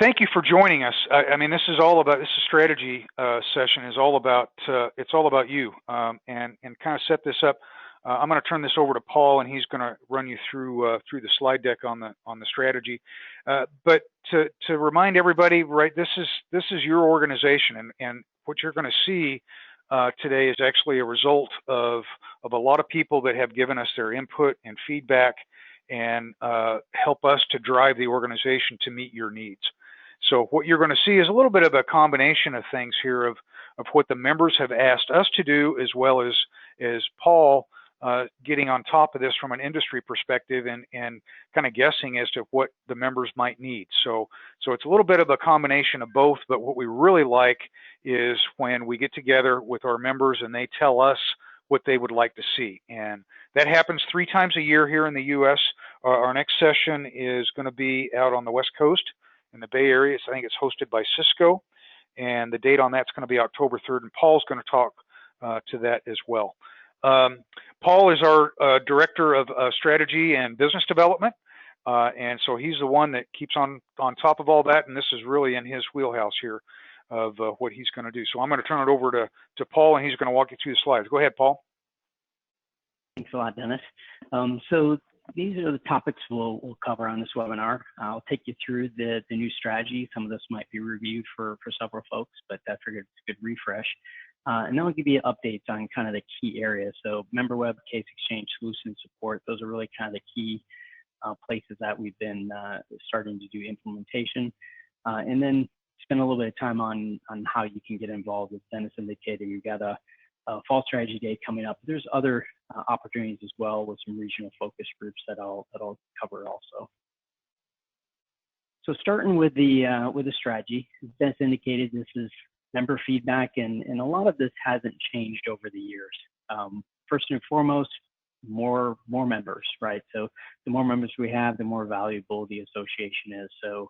Thank you for joining us. I mean, this is all about this strategy session is all about it's all about you and kind of set this up. I'm going to turn this over to Paul, and he's going to run you through the slide deck on the strategy. But to remind everybody, right, this is your organization, and what you're going to see today is actually a result of a lot of people that have given us their input and feedback and help us to drive the organization to meet your needs. So what you're going to see is a little bit of a combination of things here of what the members have asked us to do, as well as Paul getting on top of this from an industry perspective and kind of guessing as to what the members might need. So it's a little bit of a combination of both, but what we really like is when we get together with our members and they tell us what they would like to see. And that happens 3 times a year here in the U.S. Our next session is going to be out on the West Coast in the Bay Area. So I think it's hosted by Cisco, and the date on that's going to be October 3rd, and Paul's going to talk to that as well. Paul is our Director of Strategy and Business Development, and so he's the one that keeps on top of all that, and this is really in his wheelhouse here of what he's going to do. So I'm going to turn it over to Paul, and he's going to walk you through the slides. Go ahead, Paul. Thanks a lot, Dennis. So these are the topics we'll cover on this webinar. I'll take you through the new strategy. Some of this might be reviewed for several folks, but I figured it's a good refresh. And then I'll give you updates on kind of the key areas. So member web, case exchange, solution support, those are really kind of the key places that we've been starting to do implementation. And then spend a little bit of time on how you can get involved. As Dennis indicated, we've got a fall strategy day coming up. There's other opportunities as well with some regional focus groups that I'll cover also. So starting with the strategy, as Dennis indicated, this is member feedback, and a lot of this hasn't changed over the years. First and foremost, more members, right? So the more members we have, the more valuable the association is. So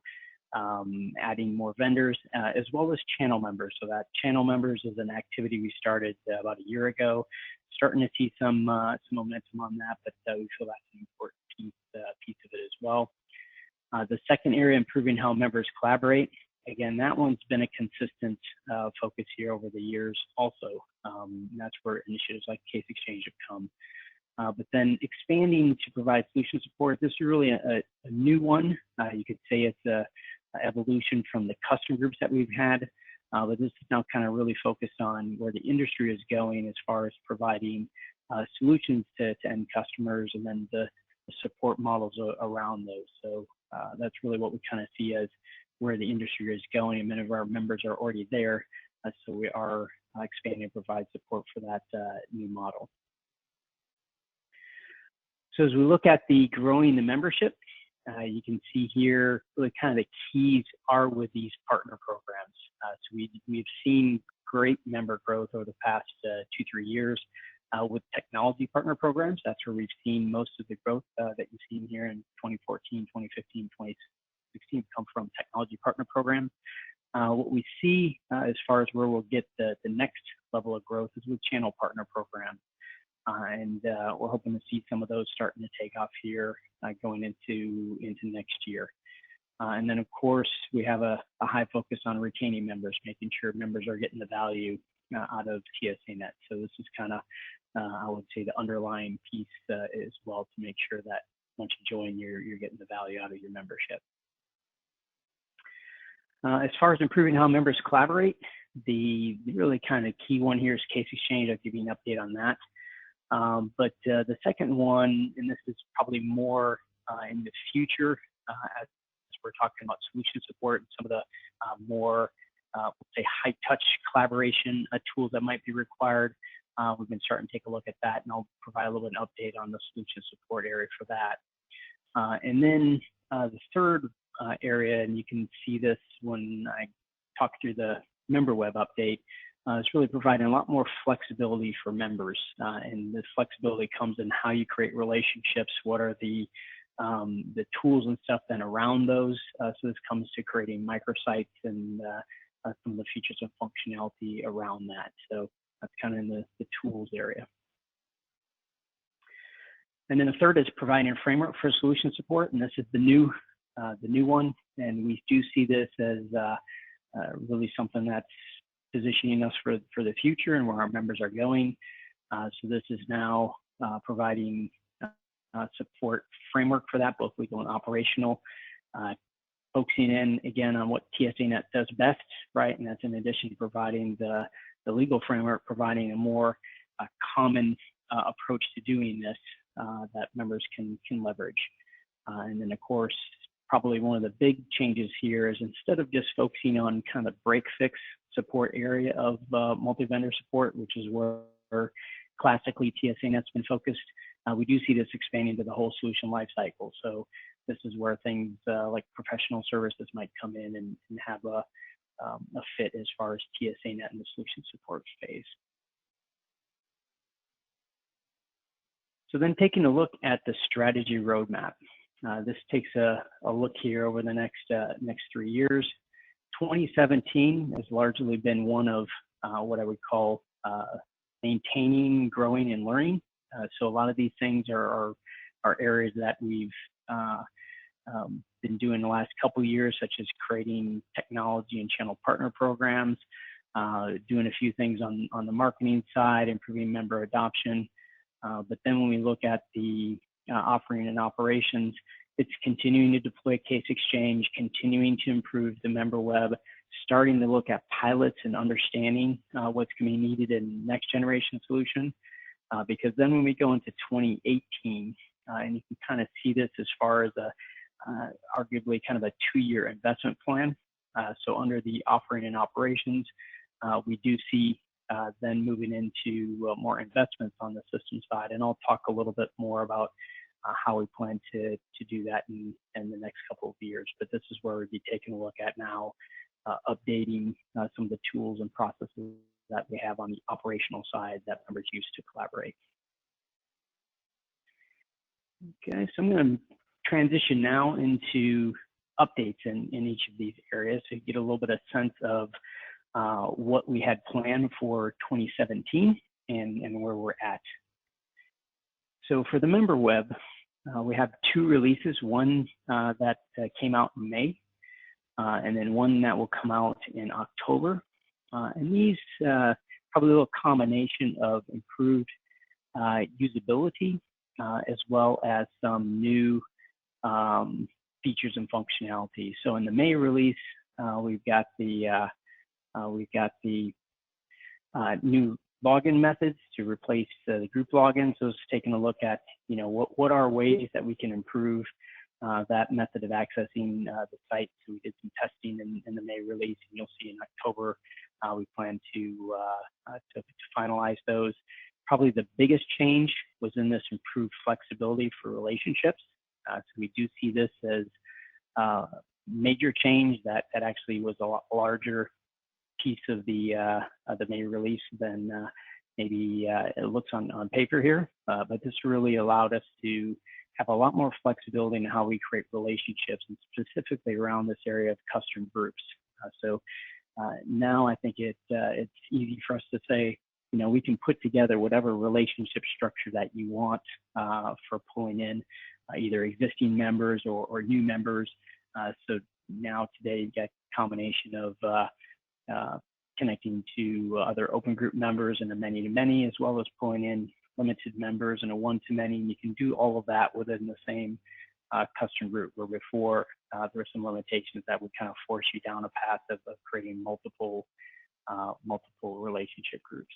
adding more vendors, as well as channel members. So that channel members is an activity we started about a year ago. Starting to see some momentum on that, but we feel that's an important piece of it as well. The second area, improving how members collaborate. Again, that one's been a consistent focus here over the years also. And that's where initiatives like Case Exchange have come. But then expanding to provide solution support, this is really a new one. You could say it's a evolution from the custom groups that we've had, but this is now kind of really focused on where the industry is going as far as providing solutions to end customers, and then the support models around those. So that's really what we kind of see as where the industry is going, and many of our members are already there, so we are expanding to provide support for that new model. So as we look at growing the membership, you can see here really kind of the keys are with these partner programs. So we've seen great member growth over the past 2-3 years with technology partner programs. That's where we've seen most of the growth that you've seen here in 2014, 2015, 2016 come from technology partner programs. What we see as far as where we'll get the next level of growth is with channel partner programs. And we're hoping to see some of those starting to take off here going into next year. And then, of course, we have a high focus on retaining members, making sure members are getting the value out of TSA Net. So this is kind of, I would say, the underlying piece as well, to make sure that once you join, you're getting the value out of your membership. As far as improving how members collaborate, the really kind of key one here is Case Exchange. I'll give you an update on that. But the second one, and this is probably more in the future, as we're talking about solution support and some of the more, let's say, high-touch collaboration tools that might be required. We've been starting to take a look at that, and I'll provide a little bit of an update on the solution support area for that. And then the third area, and you can see this when I talk through the member web update, it's really providing a lot more flexibility for members. And this flexibility comes in how you create relationships, what are the tools and stuff then around those. So this comes to creating microsites and some of the features and functionality around that. So that's kind of in the tools area. And then the third is providing a framework for solution support, and this is the new the new one, and we do see this as really something that's positioning us for the future and where our members are going. So this is now providing support framework for that, both legal and operational, focusing in again on what TSA Net does best, right? And that's in addition to providing the legal framework, providing a more common approach to doing this that members can leverage. And then of course, probably one of the big changes here is instead of just focusing on kind of break fix support area of multi-vendor support, which is where classically TSA Net's been focused, we do see this expanding to the whole solution lifecycle. So this is where things like professional services might come in and have a fit as far as TSA Net and the solution support phase. So then taking a look at the strategy roadmap. This takes a look here over the next 3 years. 2017 has largely been one of what I would call maintaining, growing, and learning. So a lot of these things are areas that we've been doing the last couple of years, such as creating technology and channel partner programs, doing a few things on the marketing side, improving member adoption. But then when we look at the offering and operations, it's continuing to deploy case exchange, continuing to improve the member web, starting to look at pilots and understanding what's going to be needed in next generation solution. Because then when we go into 2018, and you can kind of see this as far as arguably kind of a 2-year investment plan. So under the offering and operations, we do see then moving into more investments on the system side. And I'll talk a little bit more about how we plan to do that in the next couple of years. But this is where we'd be taking a look at now, updating some of the tools and processes that we have on the operational side that members use to collaborate. Okay, so I'm going to transition now into updates in each of these areas so you get a little bit of sense of what we had planned for 2017 and where we're at. So for the member web, we have 2 releases, one that came out in May, and then one that will come out in October. And these probably a little combination of improved usability as well as some new features and functionality. So in the May release, we've got the new login methods to replace the group login. So it's taking a look at, what are ways that we can improve that method of accessing the site. So we did some testing in the May release, and you'll see in October we plan to finalize those. Probably the biggest change was in this improved flexibility for relationships. So we do see this as major change that actually was a lot larger piece of the May release than maybe it looks on paper here. But this really allowed us to have a lot more flexibility in how we create relationships, and specifically around this area of custom groups. So now I think it's easy for us to say, we can put together whatever relationship structure that you want for pulling in either existing members or new members. So now today you've got a combination of connecting to other open group members and a many-to-many, as well as pulling in limited members and a one-to-many. And you can do all of that within the same custom group, where before there were some limitations that would kind of force you down a path of creating multiple relationship groups.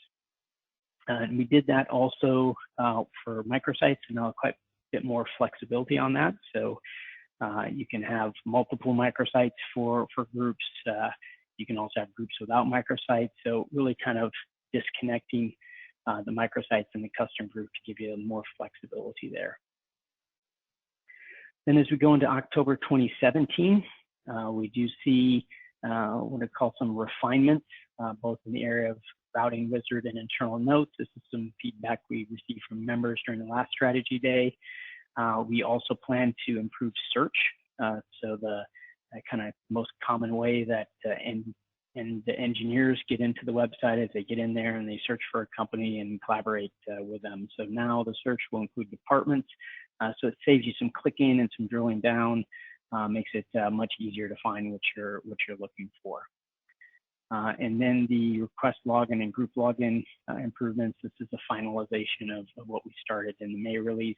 And we did that also for microsites, and now quite a bit more flexibility on that. So you can have multiple microsites for groups. You can also have groups without microsites. So really kind of disconnecting the microsites and the custom group to give you more flexibility there. Then as we go into October 2017, we do see what I call some refinements, both in the area of routing wizard and internal notes. This is some feedback we received from members during the last strategy day. We also plan to improve search. So the kind of most common way that and the engineers get into the website is they get in there and they search for a company and collaborate with them. So now the search will include departments. So it saves you some clicking and some drilling down. makes it much easier to find what you're looking for. And then the request login and group login improvements. This is a finalization of what we started in the May release.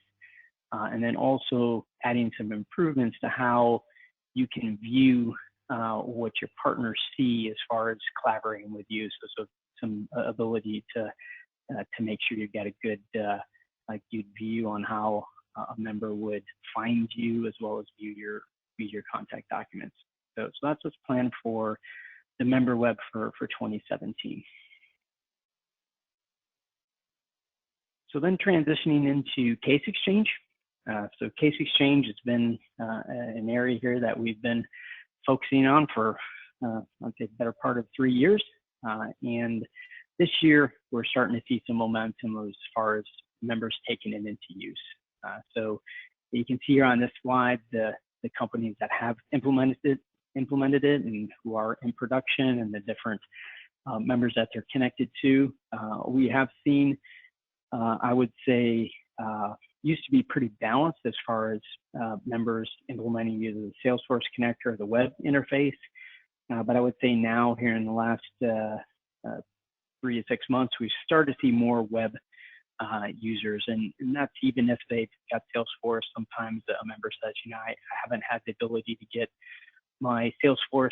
And then also adding some improvements to how you can view what your partners see as far as collaborating with you. So some ability to make sure you get a good view on how a member would find you as well as view your contact documents. So that's what's planned for the member web for 2017. So then transitioning into Case Exchange. So Case Exchange has been an area here that we've been focusing on for I'd say the better part of 3 years. And this year, we're starting to see some momentum as far as members taking it into use. So you can see here on this slide the companies that have implemented it and who are in production and the different members that they're connected to. We have seen, I would say, used to be pretty balanced as far as members implementing either the Salesforce connector or the web interface. But I would say now here in the last 3 to 6 months, we've started to see more web users, and that's even if they've got Salesforce. Sometimes a member says, I haven't had the ability to get my Salesforce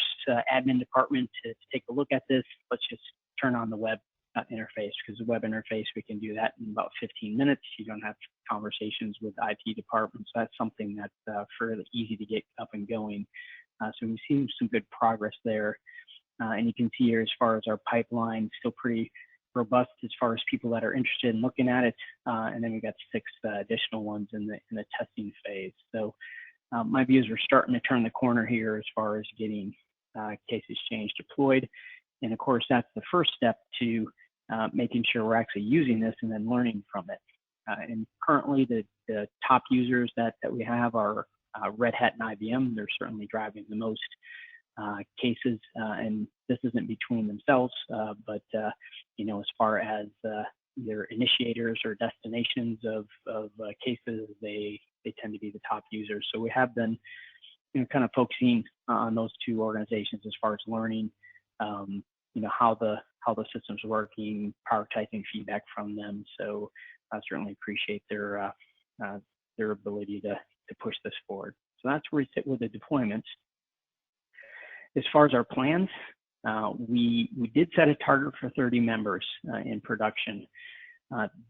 admin department to take a look at this. Let's just turn on the web interface, because the web interface, we can do that in about 15 minutes. You don't have conversations with IT departments. That's something that's fairly easy to get up and going. So we've seen some good progress there. And you can see here, as far as our pipeline, still pretty robust as far as people that are interested in looking at it. And then we've got 6 additional ones in the testing phase. So my view is we're starting to turn the corner here as far as getting Case Exchange deployed. And of course, that's the first step to making sure we're actually using this and then learning from it. And currently, the top users that we have are Red Hat and IBM. They're certainly driving the most cases, and this isn't between themselves, but as far as their initiators or destinations of cases, they tend to be the top users. So we have been kind of focusing on those 2 organizations as far as learning how the system's working, prioritizing feedback from them. So I certainly appreciate their ability to push this forward. So that's where we sit with the deployments. As far as our plans, we did set a target for 30 members in production.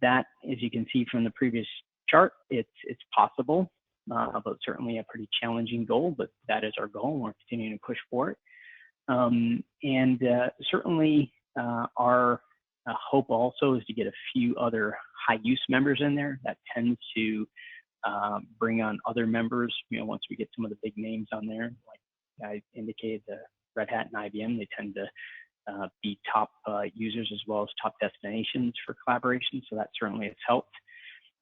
That, as you can see from the previous chart, it's possible, but certainly a pretty challenging goal, but that is our goal. We're continuing to push for it. And certainly our hope also is to get a few other high use members in there. That tends to bring on other members, once we get some of the big names on there, like I indicated, the Red Hat and IBM, they tend to be top users as well as top destinations for collaboration. So that certainly has helped.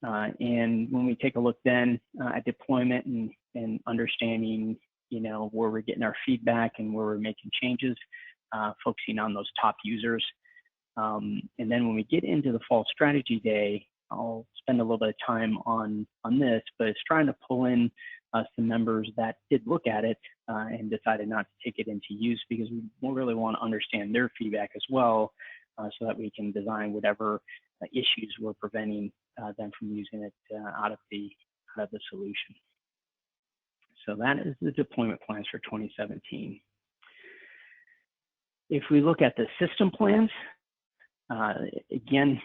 And when we take a look then at deployment and understanding, where we're getting our feedback and where we're making changes, focusing on those top users. And then when we get into the fall strategy day, I'll spend a little bit of time on this, but it's trying to pull in some members that did look at it and decided not to take it into use, because we really want to understand their feedback as well, so that we can design whatever issues were preventing them from using it out of the solution. So that is the deployment plans for 2017. If we look at the system plans, again,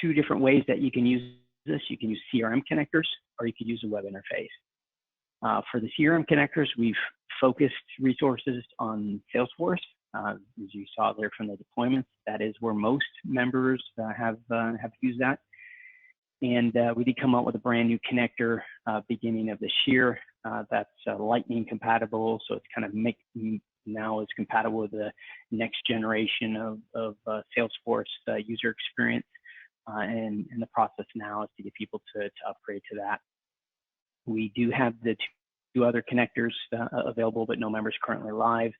2 different ways that you can use this. You can use CRM connectors, or you could use a web interface. For the CRM connectors, we've focused resources on Salesforce. As you saw there from the deployments, that is where most members have used that. And we did come out with a brand new connector beginning of this year that's Lightning compatible. So it's kind of now it's compatible with the next generation of Salesforce user experience. And the process now is to get people to upgrade to that. We do have the 2 other connectors available, but no members currently live.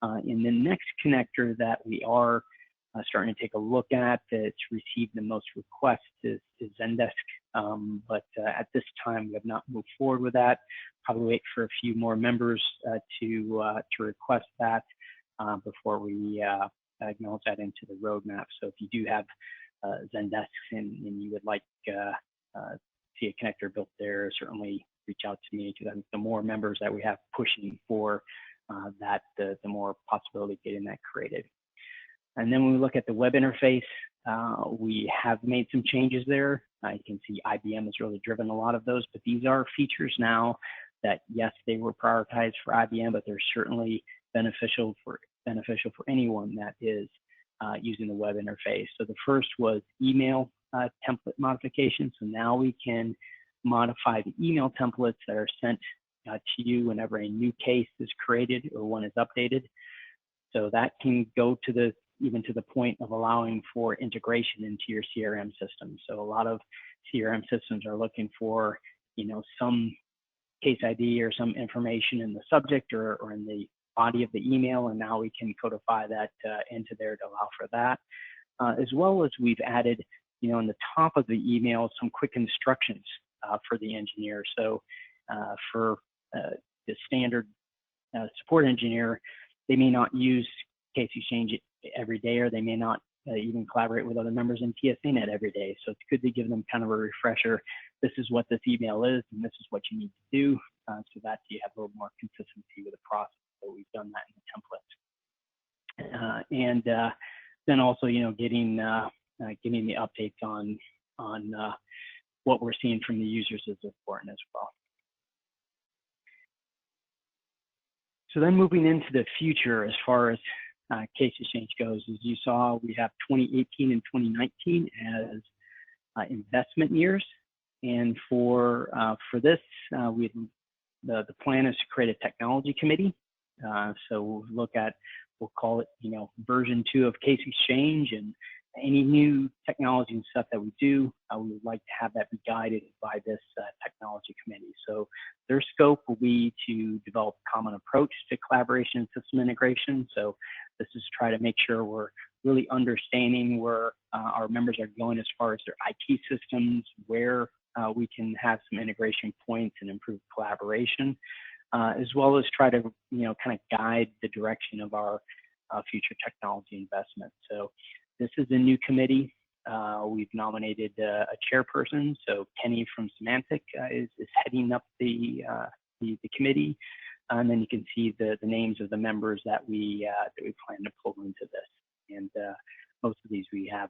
And the next connector that we are starting to take a look at that's received the most requests is Zendesk But at this time, we have not moved forward with that. Probably wait for a few more members to request that before we acknowledge that into the roadmap. So if you do have Zendesk and you would like to see a connector built there, certainly reach out to me, because I think the more members that we have pushing for that, the more possibility of getting that created. And then when we look at the web interface, we have made some changes there. You can see IBM has really driven a lot of those, but these are features now that, yes, they were prioritized for IBM, but they're certainly beneficial for anyone that is using the web interface. So the first was email template modification. So now we can modify the email templates that are sent to you whenever a new case is created or one is updated. So that can go to even to the point of allowing for integration into your CRM system. So a lot of CRM systems are looking for, some case ID or some information in the subject or in the body of the email, and now we can codify that into there to allow for that. As well as we've added, in the top of the email, some quick instructions for the engineer. So for the standard support engineer, they may not use Case Exchange every day, or they may not even collaborate with other members in TSA Net every day. So it's good to give them kind of a refresher. This is what this email is, and this is what you need to do, so that you have a little more consistency with the process. So we've done that in the template. And then also, getting the updates on what we're seeing from the users is important as well. So then moving into the future, as far as Case Exchange goes, as you saw, we have 2018 and 2019 as investment years. And for this, the plan is to create a technology committee. So we'll look at, we'll call it, version 2 of Case Exchange, and any new technology and stuff that we do, we would like to have that be guided by this technology committee. So their scope will be to develop a common approach to collaboration and system integration. So this is try to make sure we're really understanding where our members are going as far as their IT systems, where we can have some integration points and improve collaboration, as well as try to, kind of guide the direction of our future technology investment. So this is a new committee. We've nominated a chairperson. So Kenny from Symantec is heading up the committee. And then you can see the names of the members that we plan to pull into this. And most of these we have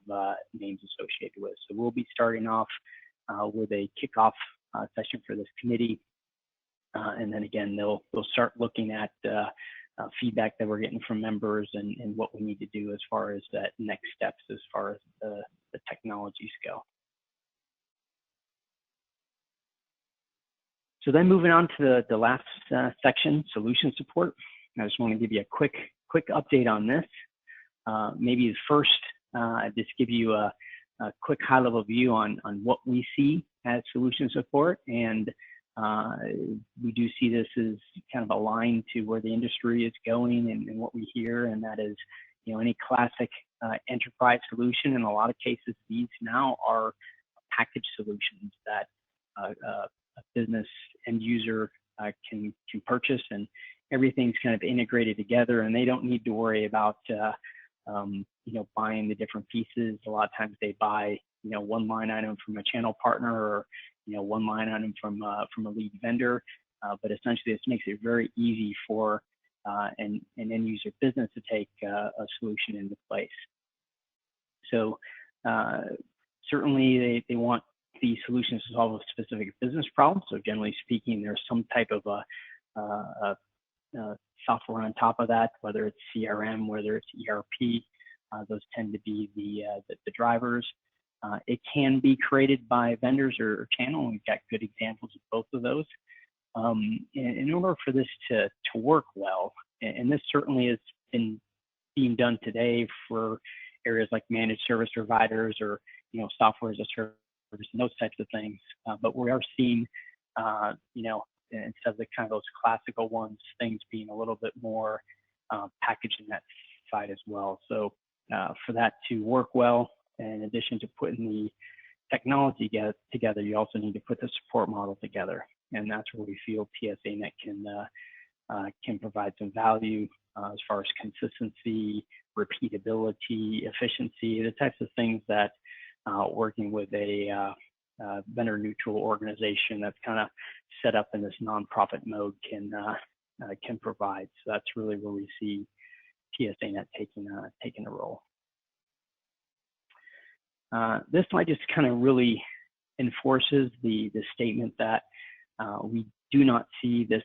names associated with. So we'll be starting off with a kickoff session for this committee. And then again, they'll start looking at feedback that we're getting from members and what we need to do as far as that next steps as far as the technologies go. So then moving on to the last section, solution support. I just want to give you a quick update on this. Maybe first, just give you a quick high-level view on what we see as solution support, and we do see this as kind of aligned to where the industry is going and what we hear, and that is, any classic enterprise solution. In a lot of cases, these now are package solutions that a business end user can purchase, and everything's kind of integrated together, and they don't need to worry about buying the different pieces. A lot of times they buy one line item from a channel partner, or one line item from a lead vendor, but essentially this makes it very easy for an end user business to take a solution into place. So certainly they want the solutions to solve a specific business problem. So generally speaking, there's some type of a software on top of that, whether it's CRM, whether it's ERP. Those tend to be the drivers. It can be created by vendors or channel, and we've got good examples of both of those. In order for this to work well, and this certainly has been being done today for areas like managed service providers or software as a service and those types of things, but we are seeing instead of the kind of those classical ones, things being a little bit more packaged in that side as well. So for that to work well, in addition to putting the technology together, you also need to put the support model together. And that's where we feel TSA Net can provide some value as far as consistency, repeatability, efficiency, the types of things that working with a vendor neutral organization that's kind of set up in this nonprofit mode can provide. So that's really where we see TSA Net taking a role. This slide just kind of really enforces the statement that we do not see this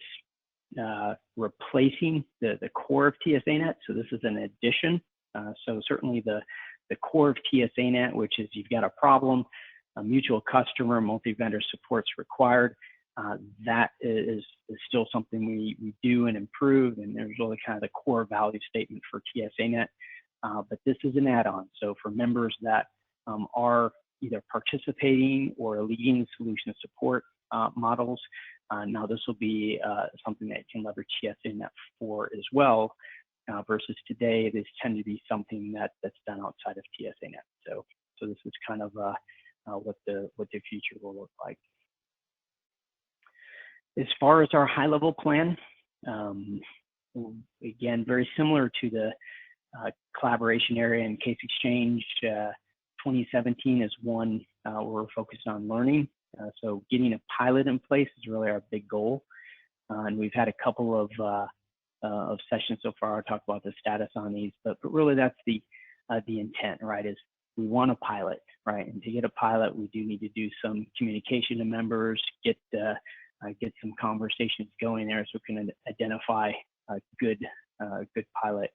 replacing the core of TSA Net. So this is an addition. So certainly the core of TSA Net, which is you've got a problem, a mutual customer, multi-vendor support's required. That is still something we do and improve, and there's really kind of the core value statement for TSA Net. But this is an add-on. So for members that are either participating or leading solution support models, now this will be something that you can leverage TSA Net for as well, versus today, this tend to be something that's done outside of TSA Net. So this is kind of what the future will look like. As far as our high-level plan, again, very similar to the collaboration area and case exchange. 2017 is one where we're focused on learning. So getting a pilot in place is really our big goal. And we've had a couple of sessions so far. I'll talk about the status on these, but really that's the intent, right? Is we want a pilot, right? And to get a pilot, we do need to do some communication to members, get some conversations going there, so we can identify a good pilot,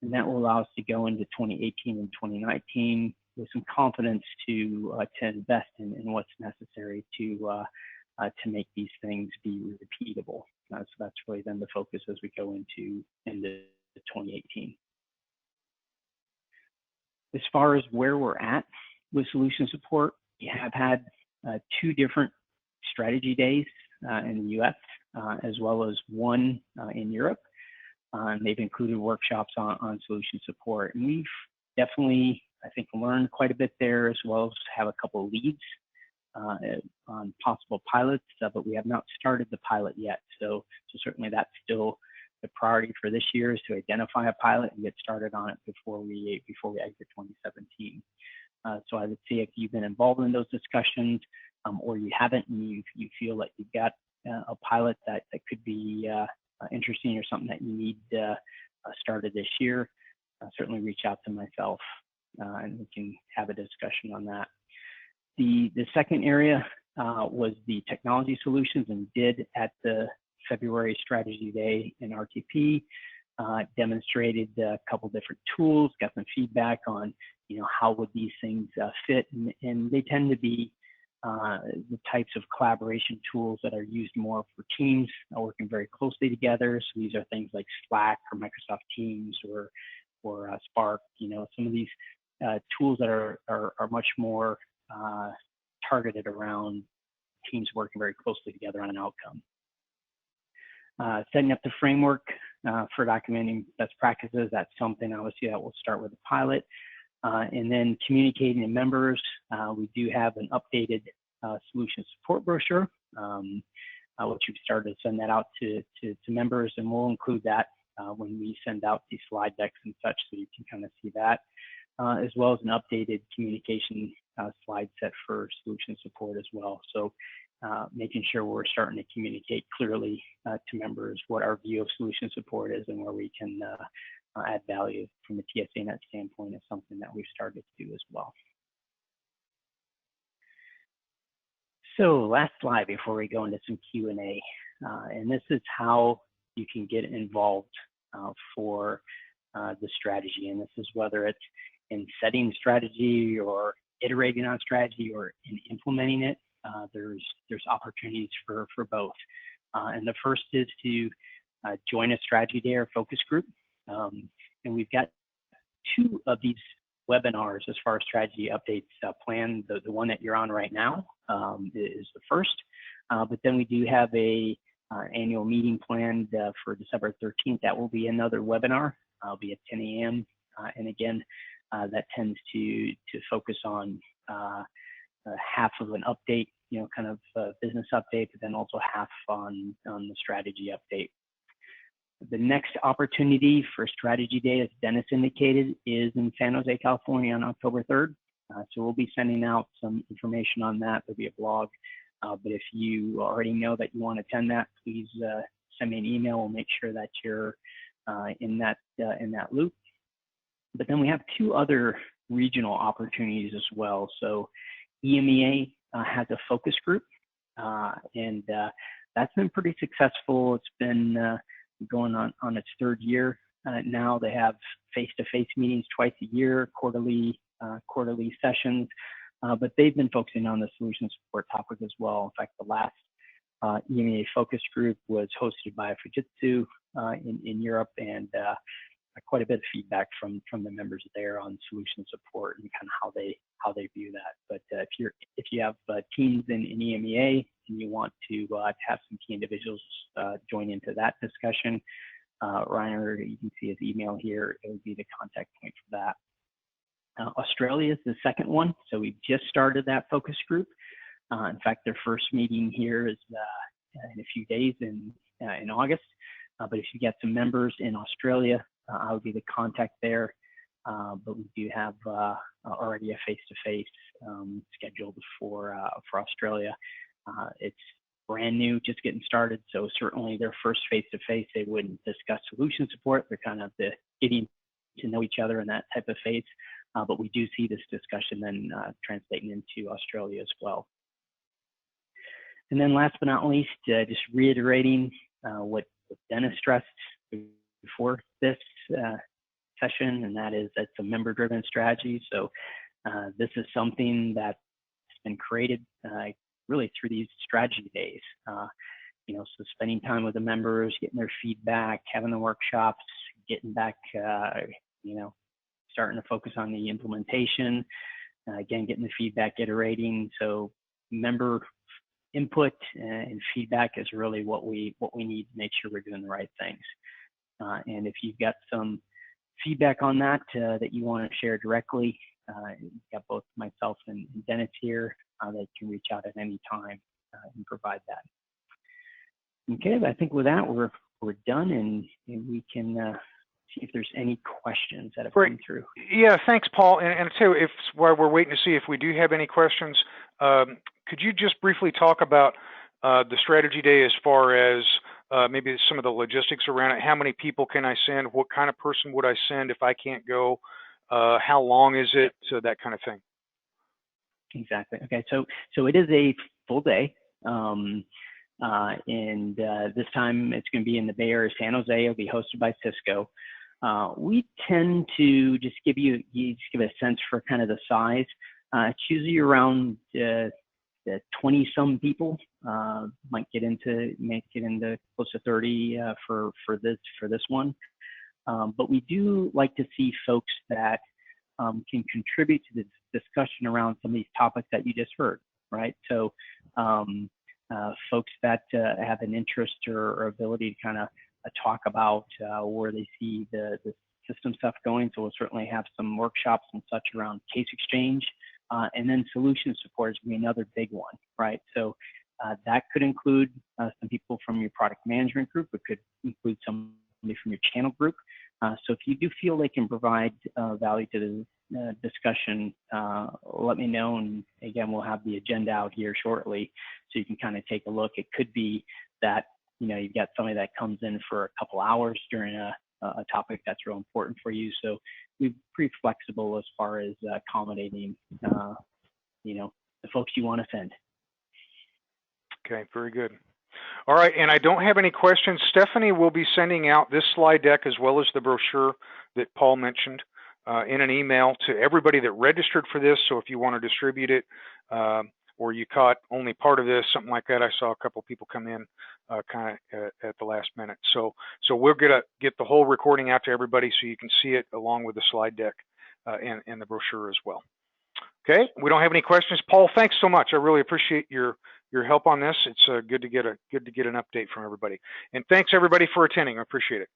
and that will allow us to go into 2018 and 2019 with some confidence to invest in what's necessary to make these things be repeatable. So that's really then the focus as we go into 2018. As far as where we're at with solution support, we have had 2 different strategy days in the US, as well as one in Europe. And they've included workshops on solution support. And we've definitely, I think, learned quite a bit there, as well as have a couple of leads on possible pilots, but we have not started the pilot yet. So certainly that's still the priority for this year, is to identify a pilot and get started on it before we exit 2017. So I would say if you've been involved in those discussions, or you haven't, and you feel like you've got a pilot that could be interesting or something that you need started this year, certainly reach out to myself and we can have a discussion on that. The second area was the technology solutions, and did at the February strategy day in RTP, demonstrated a couple different tools, got some feedback on, how would these things fit, and they tend to be the types of collaboration tools that are used more for teams working very closely together. So these are things like Slack or Microsoft Teams or Spark. Some of these tools that are much more targeted around teams working very closely together on an outcome. Setting up the framework for documenting best practices, that's something obviously that will start with a pilot. And then communicating to members, we do have an updated solution support brochure, which we've started to send that out to members, and we'll include that when we send out these slide decks and such, so you can kind of see that, as well as an updated communication slide set for solution support as well. So making sure we're starting to communicate clearly to members what our view of solution support is and where we can add value from a TSA Net standpoint is something that we've started to do as well. So last slide before we go into some Q&A, and this is how you can get involved for the strategy. And this is whether it's in setting strategy or iterating on strategy or in implementing it. There's opportunities for both. And the first is to join a strategy day or focus group. And we've got 2 of these webinars as far as strategy updates planned. The one that you're on right now is the first, but then we do have a annual meeting planned for December 13th. That will be another webinar. It'll be at 10 a.m. And again, that tends to focus on half of an update, kind of business update, but then also half on the strategy update. The next opportunity for Strategy Day, as Dennis indicated, is in San Jose, California on October 3rd. So we'll be sending out some information on that. There'll be a blog. But if you already know that you want to attend that, please send me an email. We'll make sure that you're in that loop. But then we have two other regional opportunities as well. So EMEA has a focus group, and that's been pretty successful. It's been going on its third year now. They have face-to-face meetings twice a year, quarterly sessions, but they've been focusing on the solution support topic as well. In fact, the last EMEA focus group was hosted by Fujitsu in Europe, and quite a bit of feedback from the members there on solution support and kind of how they view that. But if you have teams in EMEA and you want to have some key individuals join into that discussion, Reiner, you can see his email here. It would be the contact point for that. Australia is the second one. So we've just started that focus group. In fact, their first meeting here is in a few days in August. But if you get some members in Australia, I would be the contact there. But we do have already a face-to-face scheduled for Australia. It's brand new, just getting started. So certainly their first face-to-face, they wouldn't discuss solution support. They're kind of getting to know each other in that type of phase. But we do see this discussion then translating into Australia as well. And then last but not least, just reiterating what Dennis stressed before this session, and that is that's a member-driven strategy. So this is something that's been created really through these strategy days. So spending time with the members, getting their feedback, having the workshops, getting back, starting to focus on the implementation, again, getting the feedback, iterating. So member input and feedback is really what we need to make sure we're doing the right things. And if you've got some feedback on that that you want to share directly, you've got both myself and Dennis here that can reach out at any time and provide that. Okay, but I think with that we're done, and we can see if there's any questions that have come through. Yeah, thanks, Paul. And too, while we're waiting to see if we do have any questions, could you just briefly talk about the strategy day as far as maybe some of the logistics around it? How many people can I send? What kind of person would I send if I can't go? How long is it? So that kind of thing. Exactly. Okay. So it is a full day. And this time it's going to be in the Bay Area, San Jose. It'll be hosted by Cisco. We tend to just give a sense for kind of the size. It's usually around 20-some people. Might get into close to 30 for this one. But we do like to see folks that can contribute to the discussion around some of these topics that you just heard, right? So folks that have an interest or ability to kind of talk about where they see the system stuff going. So we'll certainly have some workshops and such around case exchange, and then solution support is going to be another big one, right? So that could include some people from your product management group. It could include somebody from your channel group. So if you do feel they can provide value to the discussion, let me know. And again, we'll have the agenda out here shortly, so you can kind of take a look. It could be that you've got somebody that comes in for a couple hours during a topic that's real important for you. So we're pretty flexible as far as accommodating the folks you want to send. Okay, very good. All right, and I don't have any questions. Stephanie will be sending out this slide deck as well as the brochure that Paul mentioned in an email to everybody that registered for this. So if you want to distribute it, or you caught only part of this, something like that. I saw a couple people come in kind of at the last minute. So we're gonna get the whole recording out to everybody so you can see it along with the slide deck and the brochure as well. Okay, we don't have any questions. Paul, thanks so much. I really appreciate your help on this. It's good to get an update from everybody. And thanks everybody for attending. I appreciate it.